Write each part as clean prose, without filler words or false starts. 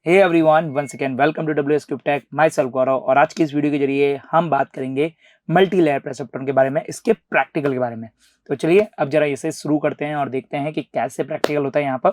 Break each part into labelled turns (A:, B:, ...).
A: Hey everyone, once again welcome to WS cube tech. Myself Gaurav, और आज की इस वीडियो के जरिए हम बात करेंगे मल्टी लेयर परसेप्ट्रॉन के बारे में, इसके प्रैक्टिकल के बारे में। तो चलिए अब जरा इसे शुरू करते हैं और देखते हैं कि कैसे प्रैक्टिकल होता है यहाँ पर।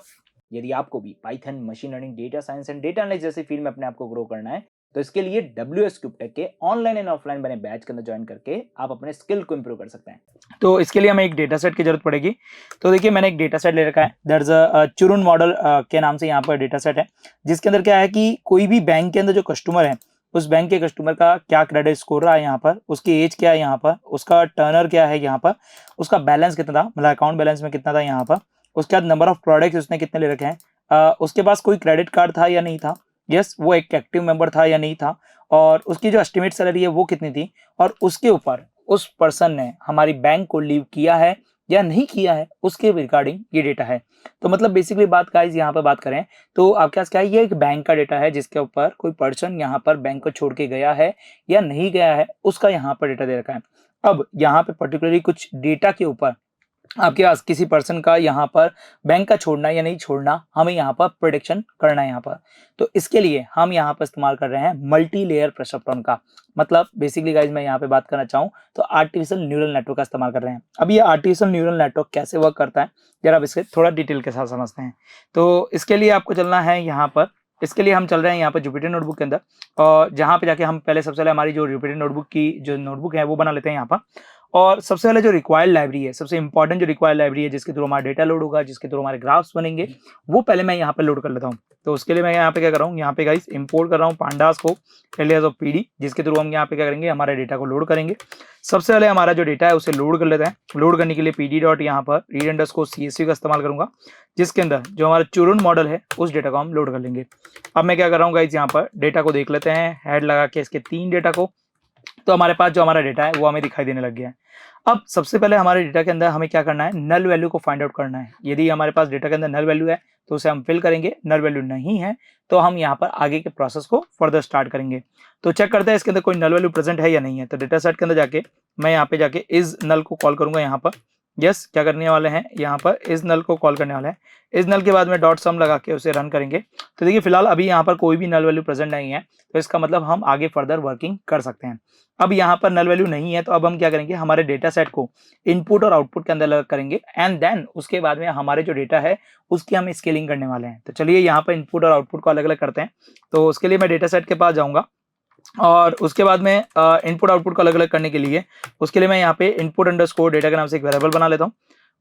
A: यदि आपको भी Python, machine learning, data science and data analysis जैसी फील्ड में अपने आप को ग्रो करना है तो इसके लिए डब्ल्यूएस क्यूब टेक के ऑनलाइन एंड ऑफलाइन बने बैच के अंदर ज्वाइन करके आप अपने स्किल को इंप्रूव कर सकते हैं। तो इसके लिए हमें एक डेटा सेट की जरूरत पड़ेगी। तो देखिए, मैंने एक डेटा सेट ले रखा है, दैट्स अ चुरुन मॉडल के नाम से यहाँ पर डेटा सेट है, जिसके अंदर क्या है कि कोई भी बैंक के अंदर जो कस्टमर है, उस बैंक के कस्टमर का क्या क्रेडिट स्कोर रहा है यहाँ पर, उसकी एज क्या है यहाँ पर, उसका टर्नर क्या है यहाँ पर, उसका बैलेंस कितना था, मतलब अकाउंट बैलेंस में कितना था यहाँ पर, उसके बाद नंबर ऑफ प्रोडक्ट्स उसने कितने ले रखे हैं, उसके पास कोई क्रेडिट कार्ड था या नहीं था, यस वो एक एक्टिव मेंबर था या नहीं था, और उसकी जो एस्टिमेट सैलरी है वो कितनी थी, और उसके ऊपर उस पर्सन ने हमारी बैंक को लीव किया है या नहीं किया है, उसके रिगार्डिंग ये डेटा है। तो मतलब बेसिकली बात गाइस यहाँ पर बात करें तो आपके पास क्या है, ये एक बैंक का डेटा है जिसके ऊपर कोई पर्सन यहाँ पर बैंक को छोड़ के गया है या नहीं गया है, उसका यहाँ पर डेटा दे रखा है। अब यहाँ पे पर्टिकुलरली कुछ डेटा के ऊपर आपके पास किसी पर्सन का यहाँ पर बैंक का छोड़ना या नहीं छोड़ना, हमें यहाँ पर प्रेडिक्शन करना है यहाँ पर। तो इसके लिए हम यहाँ पर इस्तेमाल कर रहे हैं मल्टी लेयर परसेप्ट्रॉन का। मतलब बेसिकली गाइज मैं यहाँ पे बात करना चाहूँ तो आर्टिफिशियल न्यूरल नेटवर्क का इस्तेमाल कर रहे हैं। अब ये आर्टिफिशियल न्यूरल नेटवर्क कैसे वर्क करता है जरा अब इसके थोड़ा डिटेल के साथ समझते हैं। तो इसके लिए आपको चलना है यहाँ पर, इसके लिए हम चल रहे हैं यहाँ पर जुपिटर नोटबुक के अंदर, और जहाँ पे जाके हम पहले सबसे पहले हमारी जो जुपिटर नोटबुक की जो नोटबुक है वो बना लेते हैं यहाँ पर। और सबसे पहले जो रिक्वायर्ड लाइब्रेरी है, सबसे इंपॉर्टेंट जो रिक्वायर्ड लाइब्रेरी है जिसके थ्रू हमारा डेटा लोड होगा, जिसके थ्रू हमारे ग्राफ्स बनेंगे, वो पहले मैं यहाँ पे लोड कर लेता हूँ। तो उसके लिए मैं यहाँ पे क्या कर रहा हूँ, यहाँ पे गाइस इंपोर्ट कर रहा हूँ पांडास को एलियास ऑफ पीडी, जिसके थ्रू हम यहाँ पे क्या करेंगे, हमारे डेटा को लोड करेंगे। सबसे पहले हमारा जो डेटा है उसे लोड कर लेते हैं। लोड करने के लिए पीडी डॉट यहाँ पर रीड अंडरस्कोर सीएसवी का इस्तेमाल करूंगा, जिसके अंदर जो हमारा चुरुन मॉडल है उस डेटा को हम लोड कर लेंगे। अब मैं क्या कर रहा हूँ गाइस, यहाँ पर डेटा को देख लेते हैं, हेड लगा के इसके 3 डेटा को। तो हमारे पास जो हमारा डेटा है वो हमें दिखाई देने लग गया है। अब सबसे पहले हमारे डेटा के अंदर हमें क्या करना है, नल वैल्यू को फाइंड आउट करना है। यदि हमारे पास डेटा के अंदर नल वैल्यू है तो उसे हम फिल करेंगे, नल वैल्यू नहीं है तो हम यहाँ पर आगे के प्रोसेस को फर्दर स्टार्ट करेंगे। तो चेक करते हैं इसके अंदर कोई नल वैल्यू प्रेजेंट है या नहीं है। तो डेटा सेट के अंदर जाके मैं यहाँ पे जाके इस नल को कॉल करूंगा। यहाँ पर यस क्या करने वाले हैं, यहाँ पर इस नल को कॉल करने वाले हैं। इस नल के बाद में डॉट सम लगा के उसे रन करेंगे। तो देखिए फिलहाल अभी यहाँ पर कोई भी नल वैल्यू प्रेजेंट नहीं है, तो इसका मतलब हम आगे फर्दर वर्किंग कर सकते हैं। अब यहाँ पर नल वैल्यू नहीं है तो अब हम क्या करेंगे, हमारे डेटा सेट को इनपुट और आउटपुट के अंदर अलग करेंगे, एंड देन उसके बाद में हमारे जो डेटा है उसकी हम स्केलिंग करने वाले हैं। तो चलिए यहाँ पर इनपुट और आउटपुट को अलग अलग करते हैं। तो उसके लिए मैं डेटा सेट के पास जाऊंगा और उसके बाद में इनपुट आउटपुट को अलग अलग करने के लिए उसके लिए मैं यहाँ पे इनपुट अंडरस्कोर डेटा के नाम से एक वेरिएबल बना लेता हूँ।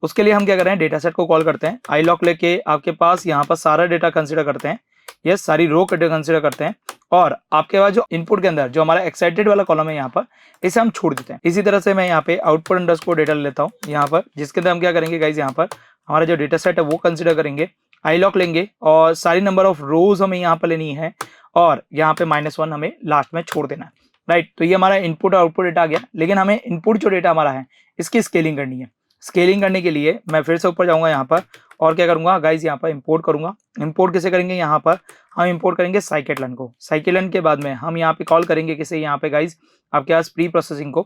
A: उसके लिए हम क्या कर रहे हैं, डेटा सेट को कॉल करते हैं, आई लॉक लेके आपके पास यहाँ पर सारा डेटा कंसिडर करते हैं, यस सारी रो कंसिडर करते हैं, और आपके पास जो इनपुट के अंदर जो हमारा एक्साइटेड वाला कॉलम है यहाँ पर इसे हम छोड़ देते हैं। इसी तरह से मैं यहाँ पे आउटपुट अंडरस्कोर डेटा लेता हूँ यहाँ पर, जिसके अंदर हम क्या करेंगे गाइज, यहाँ पर हमारा जो डेटा सेट है वो कंसिडर करेंगे, आई लॉक लेंगे और सारी नंबर ऑफ रोज हमें यहाँ पर लेनी है, और यहाँ पे -1 हमें लास्ट में छोड़ देना है, राइट। तो ये हमारा इनपुट और आउटपुट डेटा आ गया, लेकिन हमें इनपुट जो डेटा हमारा है इसकी स्केलिंग करनी है। स्केलिंग करने के लिए मैं फिर से ऊपर जाऊंगा यहाँ पर और क्या करूंगा गाइज, यहाँ पर इंपोर्ट करूंगा। इंपोर्ट किसे करेंगे, यहाँ पर हम इंपोर्ट करेंगे साइकिटलन को। साइकिटलन के बाद में हम यहाँ पे कॉल करेंगे किसे, यहाँ पे गाइज आपके पास प्री प्रोसेसिंग को।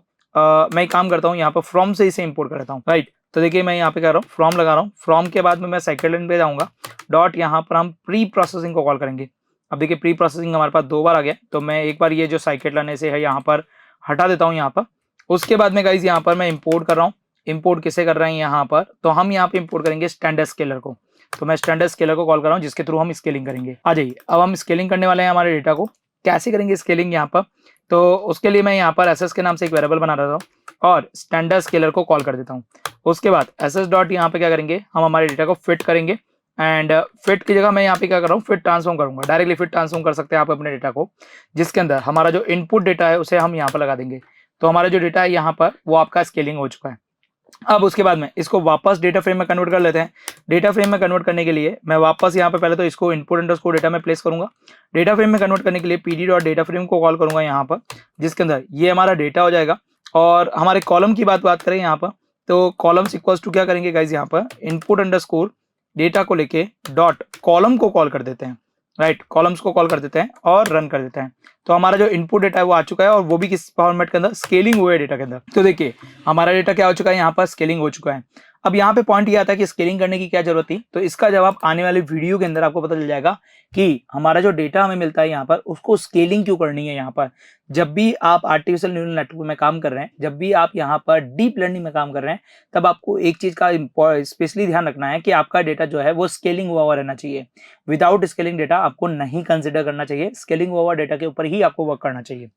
A: मैं काम करता हूँ यहाँ पर फ्रॉम से इसे इंपोर्ट कर लेता हूँ, राइट। तो देखिए मैं यहाँ पे कर रहा हूँ फ्रॉम लगा रहा हूँ, फ्रॉम के बाद में मैं साइकिटलन पे जाऊंगा, डॉट यहाँ पर हम प्री प्रोसेसिंग को कॉल करेंगे। अब देखिए प्री प्रोसेसिंग हमारे पास 2 बार आ गया, तो मैं एक बार ये जो साइकिटलन है इसे है यहाँ पर हटा देता हूँ यहाँ पर। उसके बाद में गाइज यहाँ पर मैं इंपोर्ट कर रहा हूँ। इंपोर्ट किसे कर रहे हैं यहाँ पर, तो हम यहाँ पे इंपोर्ट करेंगे स्टैंडर्ड स्केलर को। तो मैं स्टैंडर्ड स्केलर को कॉल कर रहा हूँ जिसके थ्रू हम स्केलिंग करेंगे। आ जाइए अब हम स्केलिंग करने वाले हैं हमारे डेटा को। कैसे करेंगे स्केलिंग यहाँ पर, तो उसके लिए मैं यहाँ पर एसएस के नाम से एक वेरिएबल बना रहा हूँ और स्टैंडर्ड स्केलर को कॉल कर देता हूँ। उसके बाद एसएस डॉट यहाँ पे क्या करेंगे, हम हमारे डेटा को फिट करेंगे, एंड फिट की जगह मैं यहाँ पे क्या कर रहा हूँ, फिट ट्रांसफॉर्म करूंगा। डायरेक्टली फिट ट्रांसफॉर्म कर सकते हैं आप अपने डेटा को, जिसके अंदर हमारा जो इनपुट डेटा है उसे हम यहाँ पर लगा देंगे। तो हमारा जो डेटा है यहाँ पर वो आपका स्केलिंग हो चुका है। अब उसके बाद में इसको वापस डेटा फ्रेम में कन्वर्ट कर लेते हैं। डेटा फ्रेम में कन्वर्ट करने के लिए मैं वापस यहाँ पे पहले तो इसको इनपुट अंडरस्कोर डेटा में प्लेस करूंगा। डेटा फ्रेम में कन्वर्ट करने के लिए पीडी डॉट डेटा फ्रेम को कॉल करूंगा यहाँ पर, जिसके अंदर ये हमारा डेटा हो जाएगा। और हमारे कॉलम की बात करें यहाँ पर, तो कॉलम्स इक्वल्स टू क्या करेंगे गाइज, यहाँ पर इनपुट अंडरस्कोर डेटा को लेके डॉट कॉलम को कॉल कर देते हैं, राइट। कॉलम्स को कॉल कर देते हैं और रन कर देते हैं। तो हमारा जो इनपुट डेटा है वो आ चुका है, और वो भी किस फॉर्मेट के अंदर, स्केलिंग हुए डेटा के अंदर। तो देखिए हमारा डेटा क्या हो चुका है, यहाँ पर स्केलिंग हो चुका है। अब यहाँ पे पॉइंट ये आता है कि स्केलिंग करने की क्या जरूरत थी, तो इसका जवाब आने वाले वीडियो के अंदर आपको पता चल जाएगा कि हमारा जो डेटा हमें मिलता है यहाँ पर उसको स्केलिंग क्यों करनी है। यहाँ पर जब भी आप आर्टिफिशियल न्यूरल नेटवर्क में काम कर रहे हैं, जब भी आप यहाँ पर डीप लर्निंग में काम कर रहे हैं, तब आपको एक चीज का स्पेशली ध्यान रखना है कि आपका डेटा जो है वो स्केलिंग हुआ रहना चाहिए। विदाउट स्केलिंग डेटा आपको नहीं कंसिडर करना चाहिए, स्केलिंग हुआ डेटा के ऊपर ही आपको वर्क करना चाहिए।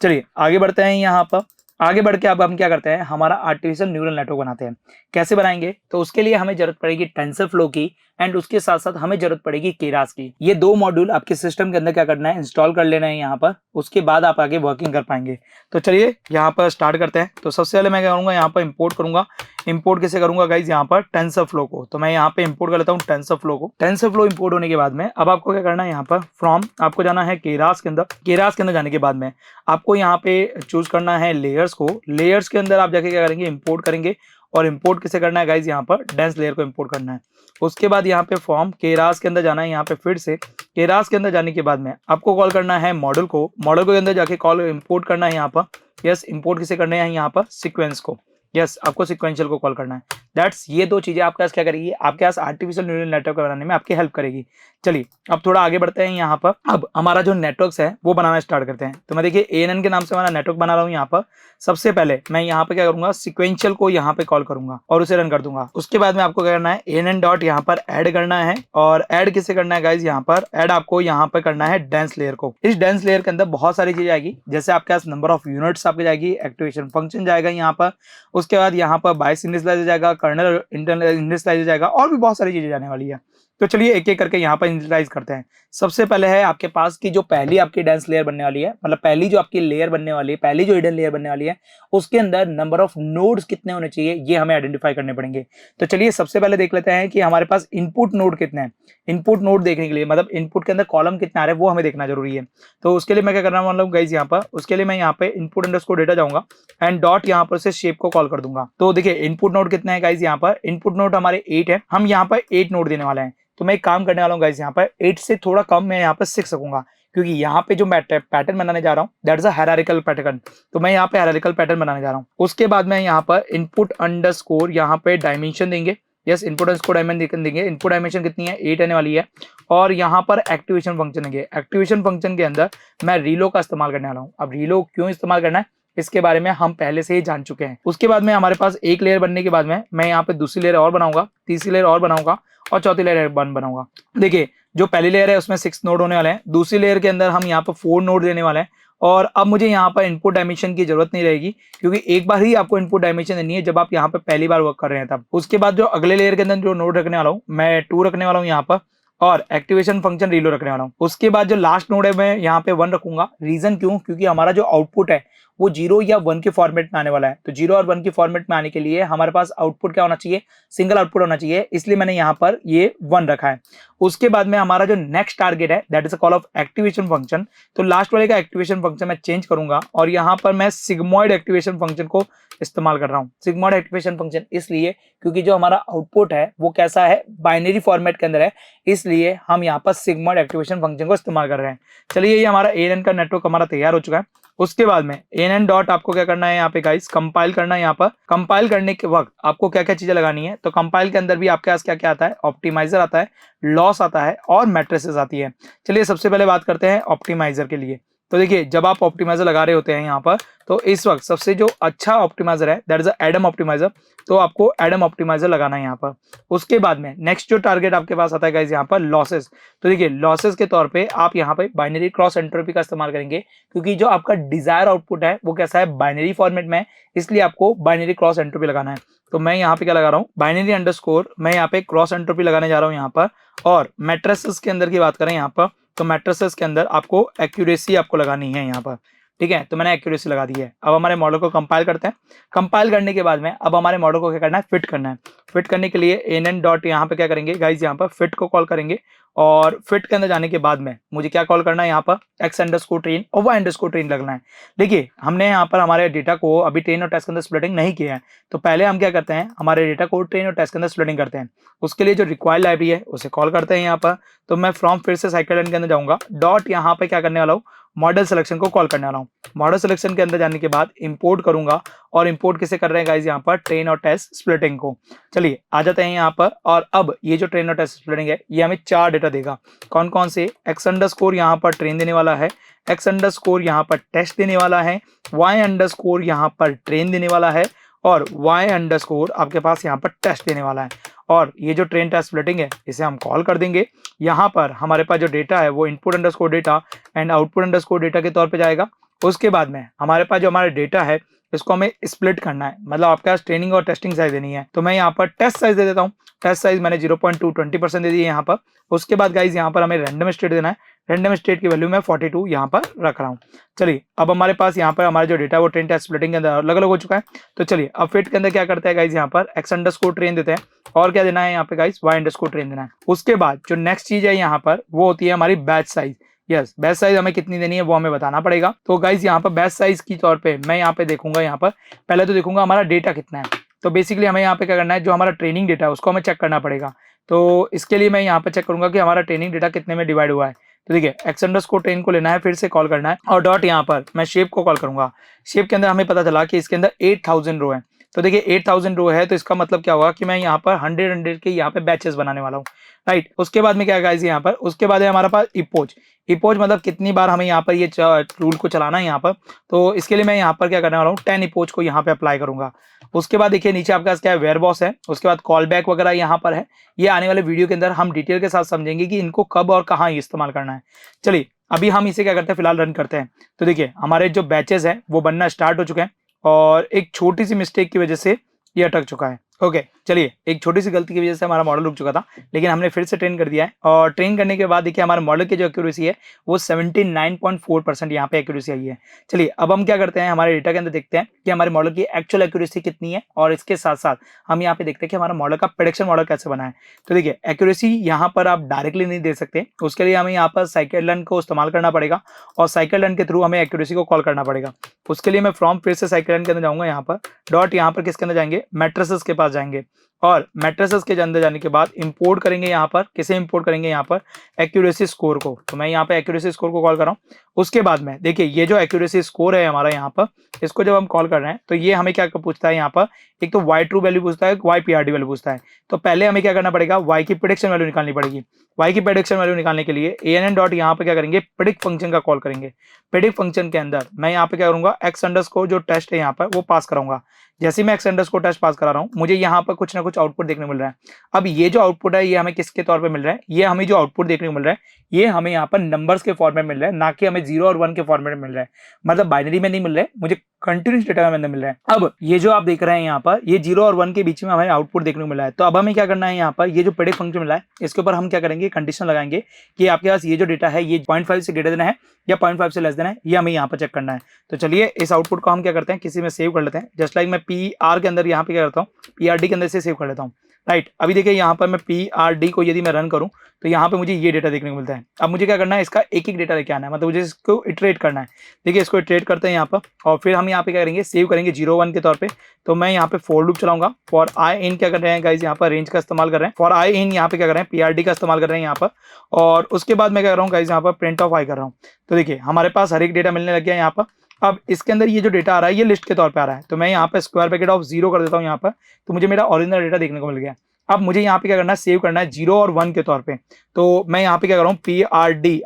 A: चलिए आगे बढ़ते हैं। यहाँ पर आगे बढ़ के अब हम क्या करते हैं, हमारा आर्टिफिशियल न्यूरल नेटवर्क बनाते हैं। कैसे बनाएंगे, तो उसके लिए हमें जरूरत पड़ेगी टेंसरफ्लो की एंड उसके साथ साथ हमें जरूरत पड़ेगी केरास की। ये दो मॉड्यूल आपके सिस्टम के अंदर क्या करना है, इंस्टॉल कर लेना है यहाँ पर, उसके बाद आप आगे वर्किंग कर पाएंगे। तो चलिए यहाँ पर स्टार्ट करते हैं। तो सबसे पहले मैं क्या करूँगा, यहाँ पर इंपोर्ट करूंगा। इंपोर्ट कैसे करूंगा गाइज, यहाँ पर टेंसरफ्लो को, तो मैं यहाँ पे इंपोर्ट कर लेता हूँ टेंसरफ्लो को। टेंसरफ्लो इंपोर्ट होने के बाद में अब आपको क्या करना है, यहाँ पर फ्रॉम आपको जाना है केरास के अंदर। केरास के अंदर जाने के बाद में आपको यहाँ पे चूज करना है लेयर्स को। लेयर्स के अंदर आप जाके क्या करेंगे, इंपोर्ट करेंगे। और इंपोर्ट किसे करना है गाइज, यहाँ पर डेंस लेयर को इंपोर्ट करना है। उसके बाद यहाँ पे फॉर्म केरास के अंदर जाना है। यहाँ पे फिर से केरास के अंदर जाने के बाद में आपको कॉल करना है मॉडल को। मॉडल के अंदर जाके कॉल इंपोर्ट करना है यहाँ पर। यस, इंपोर्ट किसे करना है यहाँ पर, सीक्वेंस को। यस, आपको सीक्वेंशियल को कॉल करना है। दैट्स ये दो चीजें आपके पास क्या करेगी, आपके पास आर्टिफिशियल न्यूरल नेटवर्क बनाने में आपकी हेल्प करेगी। चलिए अब थोड़ा आगे बढ़ते हैं। यहाँ पर अब हमारा जो नेटवर्क्स है वो बनाना स्टार्ट करते हैं। तो मैं देखिए ANN के नाम से हमारा नेटवर्क बना रहा हूँ। यहाँ पर सबसे पहले मैं यहाँ पे क्या करूंगा, सीक्वेंशियल को यहाँ पे कॉल करूंगा और उसे रन कर दूंगा। उसके बाद में आपको क्या करना है, ANN डॉट यहाँ पर ऐड करना है। और ऐड किसे करना है गाइज, यहाँ पर ऐड आपको यहाँ पे करना है डेंस लेयर को। इस डेंस लेयर के अंदर बहुत सारी चीजें आएगी, जैसे आपके पास नंबर ऑफ यूनिट्स आपके जाएगी, एक्टिवेशन फंक्शन जाएगा यहाँ पर। उसके बाद यहाँ पर बायस इनिशियलाइज जाएगा, कर्नल इनिशियलाइज जाएगा, और भी बहुत सारी चीजें जाने वाली है। तो चलिए एक एक करके यहाँ पर इनिशियलाइज करते हैं। सबसे पहले है आपके पास की जो पहली आपकी डेंस लेयर बनने वाली है, मतलब पहली जो आपकी लेयर बनने वाली है, पहली जो हिडन लेयर बनने वाली है, उसके अंदर नंबर ऑफ नोड्स कितने होने चाहिए ये हमें आइडेंटिफाई करने पड़ेंगे। तो चलिए सबसे पहले देख लेते हैं कि हमारे पास इनपुट नोड कितने हैं। इनपुट नोड देखने के लिए मतलब इनपुट के अंदर कॉलम कितने आ रहे हैं वो हमें देखना जरूरी है। तो उसके लिए मैं क्या करना वाला हूँ गाइज, यहाँ पर उसके लिए मैं यहाँ पे इनपुट अंडरस्कोर डेटा जाऊंगा एंड डॉट यहाँ पर से शेप को कॉल कर दूंगा। तो देखिए इनपुट नोड कितने हैं गाइज, यहाँ पर इनपुट नोड हमारे 8 है। हम यहाँ पर 8 नोड देने वाले हैं। तो मैं एक काम करने वाला हूँ गाइज, यहाँ पर 8 से थोड़ा कम मैं यहाँ पर 6 सकूंगा, क्योंकि यहाँ पे जो मैं पैटर्न बनाने जा रहा हूँ that is a hierarchical pattern. तो मैं यहाँ पे हायरार्किकल पैटर्न बनाने जा रहा हूँ। उसके बाद मैं यहाँ पर इनपुट अंडरस्कोर यहाँ पे डायमेंशन देंगे। यस, इनपुट अंडरस्कोर डायमेंशन देंगे। इनपुट डायमेंशन कितनी है, 8 आने वाली है। और यहाँ पर एक्टिवेशन फंक्शन देंगे। एक्टिवेशन फंक्शन के अंदर मैं रीलो का इस्तेमाल करने वाला हूँ। अब रीलो क्यों इस्तेमाल करना है इसके बारे में हम पहले से ही जान चुके हैं। उसके बाद में हमारे पास एक लेयर बनने के बाद में मैं यहाँ पे दूसरी लेयर और बनाऊंगा, तीसरी लेयर और बनाऊंगा और चौथी लेयर बनाऊंगा। देखिए जो पहली लेयर है उसमें 6 नोड होने वाले हैं। दूसरी लेयर के अंदर हम यहाँ पर 4 नोड देने वाले हैं। और अब मुझे यहाँ पर इनपुट डायमेंशन की जरूरत नहीं रहेगी, क्योंकि एक बार ही आपको इनपुट डायमेंशन देनी है जब आप यहाँ पे पहली बार वर्क कर रहे हैं तब। उसके बाद जो अगले लेयर के अंदर जो नोड रखने वाला हूँ मैं 2 रखने वाला हूँ यहाँ पर, और एक्टिवेशन फंक्शन रीलो रखने वाला हूँ। उसके बाद जो लास्ट नोड है मैं यहाँ पे 1 रखूंगा। रीजन क्यों, क्योंकि हमारा जो आउटपुट है वो 0 या 1 के फॉर्मेट में आने वाला है। तो 0 और 1 के फॉर्मेट में आने के लिए हमारे पास आउटपुट क्या होना चाहिए, सिंगल आउटपुट होना चाहिए, इसलिए मैंने यहाँ पर ये 1 रखा है। उसके बाद में हमारा जो नेक्स्ट टारगेट है that is a call of activation function. तो लास्ट वाले का एक्टिवेशन फंक्शन मैं चेंज करूंगा और यहाँ पर मैं सिग्मॉइड एक्टिवेशन फंक्शन को इस्तेमाल कर रहा हूँ। सिग्मॉइड एक्टिवेशन फंक्शन इसलिए क्योंकि जो हमारा आउटपुट है वो कैसा है, बाइनरी फॉर्मेट के अंदर है, इसलिए हम यहाँ पर सिग्मॉइड एक्टिवेशन फंक्शन को इस्तेमाल कर रहे हैं। चलिए ये हमारा ANN का नेटवर्क हमारा तैयार हो चुका है। उसके बाद में ANN डॉट आपको क्या करना है, यहाँ पे गाइस कंपाइल करना है। यहाँ पर कंपाइल करने के वक्त आपको क्या क्या चीजें लगानी है, तो कंपाइल के अंदर भी आपके पास क्या क्या आता है, ऑप्टिमाइजर आता है, लॉस आता है और मैट्रिसेस आती है। चलिए सबसे पहले बात करते हैं ऑप्टिमाइजर के लिए। तो देखिए जब आप ऑप्टिमाइजर लगा रहे होते हैं यहाँ पर, तो इस वक्त सबसे जो अच्छा ऑप्टिमाइजर है दैट इज एडम ऑप्टिमाइजर। तो आपको एडम ऑप्टिमाइजर लगाना है यहाँ पर। उसके बाद में नेक्स्ट जो टारगेट आपके पास आता है गाइस यहाँ पर लॉसेस। तो देखिए लॉसेस के तौर पे आप यहाँ पे बाइनरी क्रॉस एंट्रोपी का इस्तेमाल करेंगे, क्योंकि जो आपका डिजायर आउटपुट है वो कैसा है, बाइनरी फॉर्मेट में है, इसलिए आपको बाइनरी क्रॉस एंट्रोपी लगाना है। तो मैं यहाँ पे क्या लगा रहा हूँ, बाइनरी अंडरस्कोर, मैं यहाँ पे क्रॉस एंट्रोपी लगाने जा रहा हूँ यहाँ पर। और मैट्रिसेस के अंदर की बात करें यहाँ पर, तो मैट्रिसेस के अंदर आपको एक्यूरेसी आपको लगानी है यहाँ पर। ठीक है, तो मैंने एक्यूरेसी लगा दी है। अब हमारे मॉडल को कंपाइल करते हैं। कंपाइल करने के बाद में अब हमारे मॉडल को क्या करना है, फिट करना है। फिट करने के लिए ANN डॉट यहाँ पे क्या करेंगे गाइज, यहाँ पर फिट को कॉल करेंगे। और फिट के अंदर जाने के बाद में मुझे क्या कॉल करना है, यहाँ पर x अंडरस्कोर ट्रेन और y अंडरस्कोर ट्रेन लगना है। देखिए हमने यहाँ पर हमारे डेटा को अभी ट्रेन और टेस्ट के अंदर स्प्लिटिंग नहीं किया है, तो पहले हम क्या करते हैं, हमारे डेटा को ट्रेन और टेस्ट के अंदर स्प्लिटिंग करते हैं। उसके लिए जो रिक्वायर्ड लाइब्रेरी है उसे कॉल करते हैं यहाँ पर। तो मैं फ्रॉम फिर से साइकिल के अंदर जाऊंगा, डॉट यहाँ पे क्या करने वाला हूँ, मॉडल सिलेक्शन को कॉल करने वाला हूँ। मॉडल सिलेक्शन के अंदर जाने के बाद इंपोर्ट करूंगा, और इंपोर्ट किसे कर रहे हैं गाइज यहाँ पर, ट्रेन और टेस्ट स्प्लिटिंग को। चलिए आ जाते हैं यहाँ पर, और अब ये जो ट्रेन और टेस्ट स्प्लिटिंग है ये हमें 4 डेटा देगा। कौन कौन से, x_ यहाँ पर ट्रेन देने वाला है, x_ यहाँ पर टेस्ट देने वाला है, y_ यहाँ पर ट्रेन देने वाला है, और y_ आपके पास यहाँ पर टेस्ट देने वाला है। और ये जो ट्रेन टेस्ट स्प्लिटिंग है इसे हम कॉल कर देंगे। यहाँ पर हमारे पास जो डेटा है वो input_ data and output_ data के तौर पे जाएगा। उसके बाद में हमारे पास जो हमारा डेटा है इसको हमें स्प्लिट करना है, मतलब आपके पास ट्रेनिंग और टेस्टिंग साइज देनी है। तो मैं यहाँ पर टेस्ट साइज दे देता हूँ। टेस्ट साइज मैंने 0.2 20% दे दी है यहाँ पर। उसके बाद गाइज यहाँ पर हमें रैंडम स्टेट देना है। रैंडम स्टेट की वैल्यू मैं 42 यहाँ पर रख रहा हूँ। चलिए अब हमारे पास यहाँ पर हमारा जो डेटा है वो ट्रेन टेस्ट स्प्लिटिंग के अंदर अलग अलग हो चुका है। तो चलिए अब फिट के अंदर क्या करते हैं गाइज, यहाँ पर x_ ट्रेन देते हैं, और क्या देना है यहाँ पे गाइज, y_ ट्रेन देना है। उसके बाद जो नेक्स्ट चीज है यहाँ पर वो होती है हमारी batch size. Yes, batch size हमें कितनी देनी है वो हमें बताना पड़ेगा। तो गाइज यहाँ पर बैच साइज की तौर पे मैं यहाँ पे देखूंगा, यहाँ पर पहले तो देखूंगा हमारा डेटा कितना है। तो बेसिकली हमें यहाँ पे क्या करना है, जो हमारा ट्रेनिंग डेटा है उसको हमें चेक करना पड़ेगा। तो इसके लिए मैं यहाँ पे चेक करूंगा कि हमारा ट्रेनिंग डेटा कितने में डिवाइड हुआ है। तो देखिए x_ ट्रेन को लेना है, फिर से कॉल करना है, और डॉट यहाँ पर मैं शेप को कॉल करूंगा। शेप के अंदर हमें पता चला कि इसके अंदर 8000 रो है। तो देखिए 8000 रो है, तो इसका मतलब क्या होगा कि मैं यहाँ पर 100 के यहाँ पे बैचेस बनाने वाला हूँ, राइट। उसके बाद में क्या है गाइस यहाँ पर, उसके बाद है हमारा पास इपोज। इपोज मतलब कितनी बार हमें यहाँ पर ये रूल को चलाना है यहाँ पर। तो इसके लिए मैं यहाँ पर क्या करने वाला हूँ, 10 इपोज को यहाँ पे अप्लाई करूंगा। उसके बाद देखिए नीचे आपके पास क्या है, वेयरबॉस है। उसके बाद कॉल बैक वगैरह यहाँ पर है। ये आने वाले वीडियो के अंदर हम डिटेल के साथ समझेंगे कि इनको कब और कहाँ इस्तेमाल करना है। चलिए अभी हम इसे क्या करते हैं, फिलहाल रन करते हैं। तो देखिए हमारे जो बैचेस हैं वो बनना स्टार्ट हो चुके हैं, और एक छोटी सी मिस्टेक की वजह से ये अटक चुका है। ओके चलिए, एक छोटी सी गलती की वजह से हमारा मॉडल रुक चुका था, लेकिन हमने फिर से ट्रेन कर दिया है। और ट्रेन करने के बाद देखिए हमारे मॉडल की जो एक्यूरेसी है वो 79.4% यहाँ पे एक्यूरेसी आई है। चलिए अब हम क्या करते हैं, हमारे डेटा के अंदर देखते हैं कि हमारे मॉडल की एक्चुअल एक्यूरेसी कितनी है, और इसके साथ साथ हम यहाँ पे देखते हैं कि हमारा मॉडल का प्रेडिक्शन मॉडल कैसे बना है। तो देखिए एक्यूरेसी यहाँ पर आप डायरेक्टली नहीं दे सकते, उसके लिए हमें यहाँ पर scikit-learn को इस्तेमाल करना पड़ेगा, और scikit-learn के थ्रू हमें एक्यूरेसी को कॉल करना पड़ेगा। उसके लिए मैं फ्रॉम फिर से scikit-learn के अंदर जाऊंगा, यहाँ पर डॉट यहाँ पर किसके अंदर जाएंगे, मैट्रिसेस के पास जाएंगे, और मैट्रिसेस के अंदर जाने के बाद इंपोर्ट करेंगे, यहाँ पर किसे इंपोर्ट करेंगे, यहाँ पर एक्यूरेसी स्कोर को। तो मैं यहाँ पे एक्यूरेसी स्कोर को कॉल कर रहा हूँ। उसके बाद में देखिए ये जो एक्यूरेसी स्कोर है हमारा यहाँ पर, इसको जब हम कॉल कर रहे हैं तो ये हमें क्या पूछता है, यहाँ पर एक तो y ट्रू वैल्यू पूछता है, y PRD वैल्यू पूछता है। तो पहले हमें क्या करना पड़ेगा, y की प्रेडिक्शन वैल्यू निकालनी पड़ेगी। y की प्रेडिक्शन वैल्यू निकालने के लिए ANN डॉट यहाँ पे क्या करेंगे, प्रेडिक्ट फंक्शन का कॉल करेंगे। प्रेडिक्ट फंक्शन के अंदर मैं यहाँ पे क्या करूंगा, x_ जो टेस्ट है यहाँ पर वो पास कराऊंगा। जैसे मैं x_ टेस्ट पास करा रहा हूँ, मुझे यहाँ पर कुछ ना कुछ आउटपुट देखने मिल रहा है। अब ये जो आउटपुट है ये हमें किसके तौर पे मिल रहा है, ये हमें जो आउटपुट देखने को मिल रहा है ये हमें यहाँ पर नंबर्स के फॉर्मेट में मिल रहा है, ना कि हमें 0 और 1 के फॉर्मेट में मिल रहा है। मतलब बाइनरी में नहीं मिल रहा है, मुझे कंटिन्यूस डेटा में मिल रहा है। अब ये जो आप देख रहे हैं यहाँ पर, ये 0 और 1 के बीच में हमें आउटपुट देखने को मिला है। तो अब हमें क्या करना है, यहाँ पर ये जो प्रेडिक्ट फंक्शन मिला है इसके ऊपर हम क्या करेंगे, कंडीशन लगाएंगे कि आपके पास ये जो डेटा है ये 0.5 से ग्रेटर देन है या 0.5 से लेस देन है, ये हमें यहाँ पर चेक करना है। तो चलिए इस आउटपुट को हम क्या करते हैं, किसी में सेव कर लेते हैं। जस्ट लाइक मैं PR के अंदर यहाँ पे क्या करता हूँ, PRD के अंदर से सेव कर लेता हूँ, राइट। अभी देखिए यहाँ पर मैं PRD को यदि मैं रन करूँ तो यहाँ पे मुझे ये डेटा देखने को मिलता है। अब मुझे क्या करना है, इसका एक एक डेटा लेके आना है, मतलब मुझे इसको इटरेट करना है। देखिए इसको इटरेट करते हैं यहाँ पर, और फिर हम यहाँ पे क्या करेंगे, सेव करेंगे 0 1 के तौर पे। तो मैं यहाँ पे फॉर लूप चलाऊंगा। फॉर आई इन क्या कर रहे हैं गाइस, यहाँ पर रेंज का इस्तेमाल कर रहे हैं। फॉर आई इन यहाँ पे क्या कर रहे हैं, PRD का इस्तेमाल कर रहे हैं यहाँ पर। और उसके बाद मैं क्या कर रहा हूँ गाइस, यहाँ पर प्रिंट ऑफ आई कर रहा हूँ। तो देखिए हमारे पास हर एक डेटा मिलने लग गया है यहाँ पर। अब इसके अंदर ये जो डेटा आ रहा है ये लिस्ट के तौर पे आ रहा है। तो मैं यहाँ पे स्क्वायर ब्रैकेट ऑफ 0 कर देता हूँ यहाँ पर, तो मुझे मेरा ओरिजिनल डेटा देखने को मिल गया। अब मुझे यहाँ पे क्या करना है, सेव करना है 0 और 1 के तौर पे। तो मैं यहाँ पे क्या कर रहा हूँ, PRD_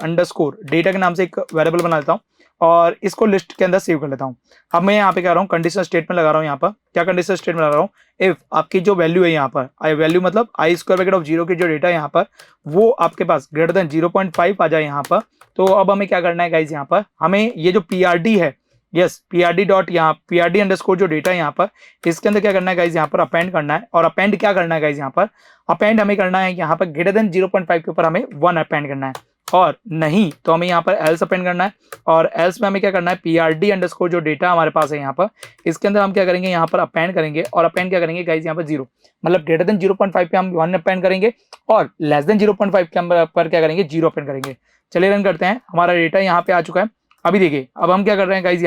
A: डेटा के नाम से एक वेरिएबल बना लेता हूँ, और इसको लिस्ट के अंदर सेव कर लेता हूँ। अब मैं यहाँ पे क्या कर रहा हूँ, कंडीशनल स्टेटमेंट लगा रहा हूँ। यहाँ पर क्या कंडीशनल स्टेटमेंट लगा रहा हूँ, इफ आपकी जो वैल्यू है यहाँ पर, आई वैल्यू मतलब आई स्क्वायर ब्रैकेट ऑफ 0 की जो डेटा है यहाँ पर वो आपके पास ग्रेटर देन 0.5 आ जाए यहाँ पर। तो अब हमें क्या करना है गाइज, यहाँ पर हमें ये जो PRD है, यस PRD डॉट यहाँ PRD_ जो डेटा है यहाँ पर, इसके अंदर क्या करना है गाइज, यहाँ पर अपेंड करना है। और अपेंड क्या करना है गाइज, यहाँ पर अपेंड हमें करना है यहाँ पर ग्रेटर देन 0.5 के ऊपर हमें 1 अपेंड करना है, और नहीं तो हमें यहाँ पर एल्स अपेंड करना है। और एल्स में हमें क्या करना है, PRD_ जो डेटा हमारे पास है यहाँ पर, इसके अंदर हम क्या करेंगे, यहाँ पर अपेंड करेंगे। और अपेंड क्या करेंगे गाइज, यहाँ पर 0 मतलब ग्रेटर देन 0.5 पे हम 1 अपेंड करेंगे, और लेस देन 0.5 के पर क्या करेंगे, 0 अपेंड करेंगे। चलिए रन करते हैं, हमारा डेटा यहाँ पे आ चुका है। अभी देखिए अब हम क्या कर रहे हैं गाइज,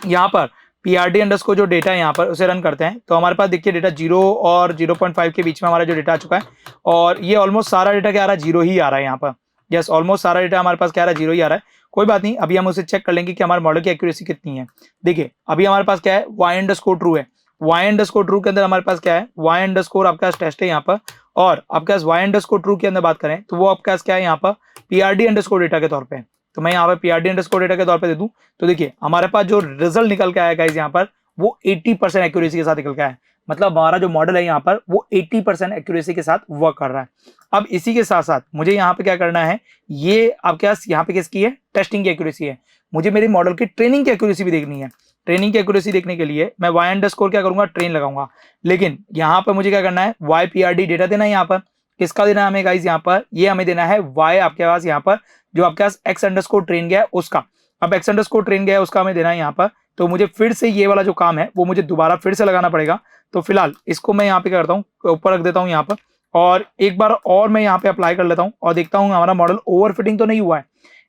A: यहाँ पर PRD_ जो डेटा है यहाँ पर उसे रन करते हैं। तो हमारे पास देखिए डेटा 0 और 0.5 के बीच में हमारा जो डेटा आ चुका है, और ये ऑलमोस्ट सारा डेटा क्या आ रहा है, 0 ही आ रहा है यहाँ पर। यस, ऑलमोस्ट सारा डेटा हमारे पास क्या आ रहा है, 0 ही आ रहा है। कोई बात नहीं, अभी हम उसे चेक कर लेंगे कि हमारे मॉडल की एक्यूरेसी कितनी है। देखिए अभी हमारे पास क्या है, y_true है। y_true के अंदर हमारे पास क्या है, y_ आपके पास टेस्ट है यहाँ पर, और आपके पास y_true के अंदर बात करें तो वो आपके पास क्या है यहाँ पर PRD_ डेटा के तौर पे। तो मैं यहाँ पे PRD_ डेटा के तौर पे दे दूं तो देखिए हमारे पास जो रिजल्ट निकल के आया गाइस यहाँ पर वो 80% एक्यूरेसी के साथ निकल के आया है। मतलब हमारा जो मॉडल है यहाँ पर वो 80% एक्यूरेसी के साथ वर्क कर रहा है। अब इसी के साथ साथ मुझे यहाँ पे क्या करना है, ये आपके पास यहाँ पे किसकी है, टेस्टिंग की एक्यूरेसी है। मुझे मेरे मॉडल की ट्रेनिंग की एक्यूरेसी भी देखनी है। ट्रेनिंग की एक्यूरेसी देखने के लिए मैं y_ क्या करूंगा, ट्रेन लगाऊंगा। लेकिन यहाँ पर मुझे क्या करना है, YPRD डेटा देना है। यहाँ पर किसका देना है हमें गाइस, यहाँ पर ये हमें देना है y आपके पास यहाँ पर जो आपके पास x_ ट्रेन गया है उसका। अब x_ ट्रेन गया है उसका हमें देना है यहाँ पर। तो मुझे फिर से ये वाला जो काम है वो मुझे दोबारा फिर से लगाना पड़ेगा। तो फिलहाल इसको मैं यहाँ पे करता हूँ, ऊपर रख देता हूँ यहाँ पर, और एक बार और मैं यहाँ पे अप्लाई कर लेता हूँ और देखता हूँ हमारा मॉडल ओवरफिटिंग तो नहीं हुआ है।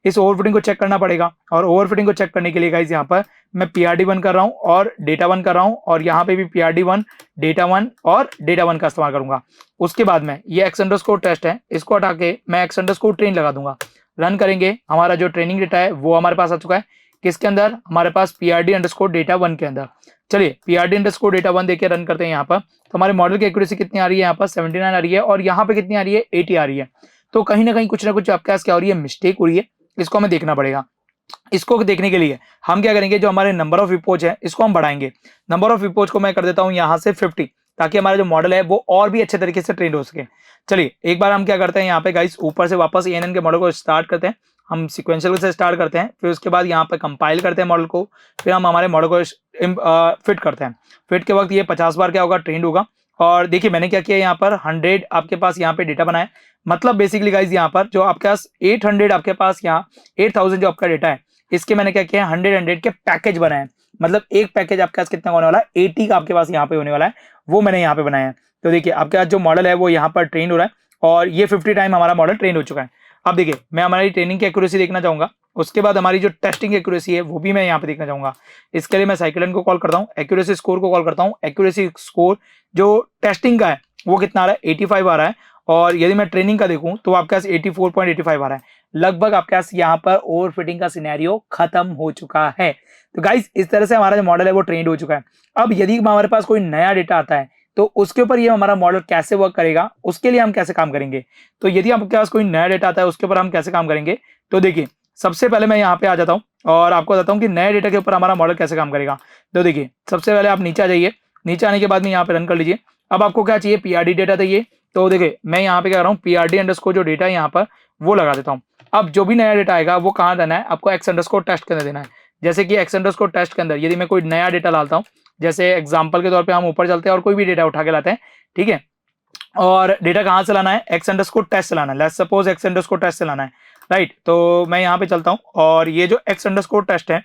A: इस ओवरफिटिंग को चेक करना पड़ेगा, और ओवरफिटिंग को चेक करने के लिए गाइस यहाँ पर मैं PRD1 कर रहा हूँ और डेटा1 कर रहा हूँ, और यहाँ पे भी PRD1 डेटा1 और डेटा1 का इस्तेमाल करूंगा। उसके बाद में ये x_ टेस्ट है, इसको हटा के मैं x_ ट्रेन लगा दूंगा। रन करेंगे, हमारा जो ट्रेनिंग डेटा है वो हमारे पास आ चुका है। किसके अंदर, हमारे पास PRD_डेटा1 के अंदर। चलिए PRD_डेटा1 देके रन करते हैं यहाँ पर। तो हमारे मॉडल की एक्यूरेसी कितनी आ रही है, यहाँ पर 79 आ रही है, और यहाँ पे कितनी आ रही है, 80 आ रही है। तो कहीं ना कहीं कुछ ना कुछ आपके पास क्या हो रही है, मिस्टेक हो रही है। इसको हमें देखना पड़ेगा। इसको देखने के लिए हम क्या करेंगे, जो हमारे नंबर ऑफ इपोच है इसको हम बढ़ाएंगे। नंबर ऑफ इपोच को मैं कर देता हूँ यहाँ से 50, ताकि हमारा जो मॉडल है वो और भी अच्छे तरीके से ट्रेन हो सके। चलिए एक बार हम क्या करते हैं, यहाँ पे गाइस ऊपर से वापस ANN के मॉडल को स्टार्ट करते हैं। हम सिक्वेंशियल से स्टार्ट करते हैं, फिर उसके बाद यहाँ पे कंपाइल करते हैं मॉडल को, फिर हम हमारे मॉडल को फिट करते हैं। फिट के वक्त ये 50 बार क्या होगा, ट्रेंड होगा। और देखिए मैंने क्या किया, यहाँ पर 100 आपके पास यहाँ पे डेटा बनाया। मतलब बेसिकली गाइस यहाँ पर जो आपके पास 800 आपके पास यहाँ 8000 जो आपका डेटा है, इसके मैंने क्या किया, 100 के पैकेज बनाए। मतलब एक पैकेज आपके पास कितना होने वाला है, 80 का आपके पास यहाँ पे होने वाला है, वो मैंने यहाँ पे बनाया है। तो देखिए आपके पास जो मॉडल है वो यहाँ पर ट्रेन हो रहा है, और ये 50 टाइम हमारा मॉडल ट्रेन हो चुका है। अब देखिए मैं हमारी ट्रेनिंग की एक्यूरेसी देखना चाहूंगा, उसके बाद हमारी जो टेस्टिंग एक्यूरेसी है वो भी मैं यहाँ पे देखना चाहूंगा। इसके लिए मैं scikit-learn को कॉल करता हूँ, एक्यूरेसी स्कोर को कॉल करता हूँ। एक्यूरेसी स्कोर जो टेस्टिंग का है वो कितना आ रहा है, 85 आ रहा है, और यदि मैं ट्रेनिंग का देखूं तो आपके पास 84.85 आ रहा है। लगभग आपके पास यहाँ पर ओवरफिटिंग का सिनेरियो खत्म हो चुका है। तो गाइस इस तरह से हमारा जो मॉडल है वो ट्रेंड हो चुका है। अब यदि हमारे पास कोई नया डेटा आता है तो उसके ऊपर ये हमारा मॉडल कैसे वर्क करेगा, उसके लिए हम कैसे काम करेंगे। तो यदि आपके पास कोई नया डेटा आता है उसके ऊपर हम कैसे काम करेंगे, तो देखिए सबसे पहले मैं यहाँ पे आ जाता हूँ और आपको बताता हूँ कि नए डेटा के ऊपर हमारा मॉडल कैसे काम करेगा। तो देखिए सबसे पहले आप नीचे आ जाइए, नीचे आने के बाद में यहाँ पे रन कर लीजिए। अब आपको क्या चाहिए, PRD डेटा चाहिए। तो देखिए मैं यहाँ पे क्या कर रहा हूँ, PRD_ जो डेटा है यहाँ पर वो लगा देता हूँ। अब जो भी नया डेटा आएगा वो कहाँ देना है, आपको x_ टेस्ट के अंदर देना है। जैसे कि x_ टेस्ट के अंदर यदि मैं कोई नया डेटा डालता हूँ, जैसे एग्जाम्पल के तौर पे हम ऊपर चलते हैं और कोई भी डेटा उठा के लाते हैं, ठीक है। और डेटा कहाँ से लाना है, x_ टेस्ट से लाना है। लेट्स सपोज x_ टेस्ट से लाना है, राइट। तो मैं यहाँ पे चलता हूँ और ये जो x_ टेस्ट है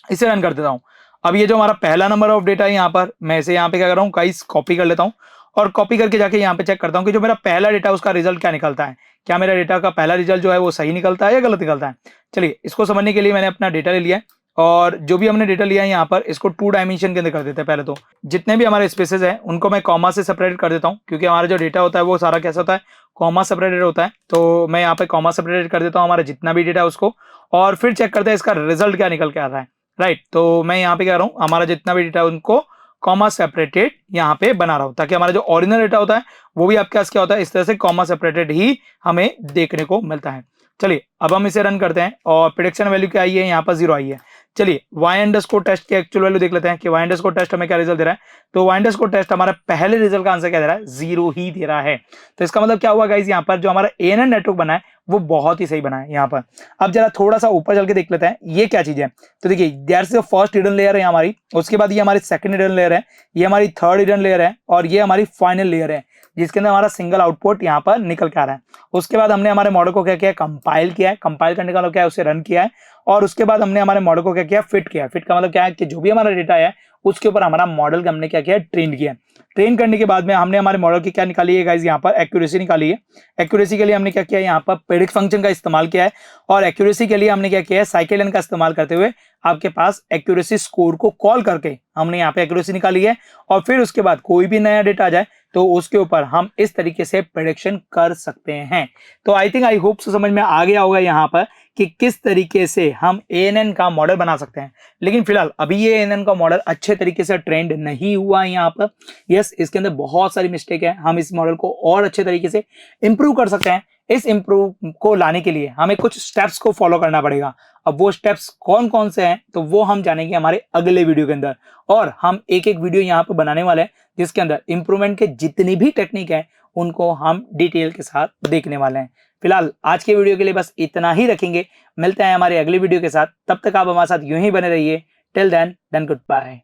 A: इसे रन कर देता हूँ। अब ये जो हमारा पहला नंबर ऑफ डेटा है यहाँ पर, मैं इसे यहाँ पे क्या कर रहा हूँ गाइस, कॉपी कर लेता हूँ, और कॉपी करके जाके यहाँ पे चेक करता हूँ कि जो मेरा पहला डेटा उसका रिजल्ट क्या निकलता है। क्या मेरा डेटा का पहला रिजल्ट जो है वो सही निकलता है या गलत निकलता है। चलिए इसको समझने के लिए मैंने अपना डेटा ले लिया है, और जो भी हमने डेटा लिया है यहाँ पर इसको 2 डायमेंशन के अंदर कर देते हैं। पहले तो जितने भी हमारे स्पेसेस हैं उनको मैं कॉमा से सेपरेट कर देता हूँ, क्योंकि हमारा जो डेटा होता है वो सारा कैसा होता है, कॉमा सेपरेटेड होता है। तो मैं यहाँ पे कॉमा सेपरेटेड कर देता हूँ हमारा जितना भी डेटा है उसको, और फिर चेक करते हैं इसका रिजल्ट क्या निकल के आ रहा है, राइट। तो मैं यहाँ पे कह रहा हूँ हमारा जितना भी डेटा है उनको कॉमा सेपरेटेड यहाँ पे बना रहा हूँ, ताकि हमारा जो ओरिजिनल डेटा होता है वो भी आपके पास क्या होता है, इस तरह से कॉमा सेपरेटेड ही हमें देखने को मिलता है। चलिए अब हम इसे रन करते हैं, और प्रेडिक्शन वैल्यू क्या आई है, यहाँ पर 0 आई है। चलिए y_ टेस्ट की एक्चुअल वैल्यू देख लेते हैं कि y_ टेस्ट हमें क्या रिजल्ट दे रहा है। तो y_ टेस्ट हमारा पहले रिजल्ट का आंसर क्या दे रहा है, 0 ही दे रहा है। तो इसका मतलब क्या हुआ गाइस, यहाँ पर जो हमारा ANN नेटवर्क बना है वो बहुत ही सही बना है यहाँ पर। अब जरा थोड़ा सा ऊपर चल के देख लेते हैं ये क्या चीज है। तो देखिए देयर से फर्स्ट हिडन लेयर है हमारी, उसके बाद ये हमारी सेकंड हिडन लेयर है, ये हमारी थर्ड हिडन लेयर है, और ये हमारी फाइनल लेयर है जिसके अंदर हमारा सिंगल आउटपुट यहाँ पर निकल के आ रहा है। उसके बाद हमने हमारे मॉडल को क्या किया, कंपाइल किया है। कंपाइल करने का मतलब क्या है, उसे रन किया है, और उसके बाद हमने हमारे मॉडल को क्या किया, फिट किया। फिट का मतलब क्या है कि जो भी हमारा डेटा है उसके ऊपर हमारा मॉडल हमने क्या किया, ट्रेन किया। ट्रेन करने के बाद में हमने हमारे मॉडल की क्या निकाली है गाइस, यहाँ पर एक्यूरेसी निकाली है। एक्यूरेसी के लिए हमने क्या किया है, यहाँ पर प्रेडिक्ट फंक्शन का इस्तेमाल किया है और एक्यूरेसी के लिए हमने क्या किया है, scikit-learn का इस्तेमाल करते हुए आपके पास एक्यूरेसी स्कोर को कॉल करके हमने यहाँ पे एक्यूरेसी निकाली है। और फिर उसके बाद कोई भी नया डेटा आ जाए तो उसके ऊपर हम इस तरीके से प्रेडिक्शन कर सकते हैं। तो आई होप समझ में आ गया होगा यहाँ पर कि किस तरीके से हम ANN का मॉडल बना सकते हैं। लेकिन फिलहाल अभी ये ANN का मॉडल अच्छे तरीके से ट्रेंड नहीं हुआ है यहाँ पर। यस, इसके अंदर बहुत सारी मिस्टेक है, हम इस मॉडल को और अच्छे तरीके से इंप्रूव कर सकते हैं। इस इंप्रूव को लाने के लिए हमें कुछ स्टेप्स को फॉलो करना पड़ेगा। अब वो स्टेप्स कौन कौन से हैं तो वो हम जानेंगे हमारे अगले वीडियो के अंदर, और हम एक एक वीडियो यहाँ पर बनाने वाले हैं जिसके अंदर इंप्रूवमेंट के जितनी भी टेक्निक है उनको हम डिटेल के साथ देखने वाले हैं। फिलहाल आज के वीडियो के लिए बस इतना ही रखेंगे, मिलते हैं हमारे अगले वीडियो के साथ। तब तक आप हमारे साथ यूं ही बने रहिए। Till then good bye.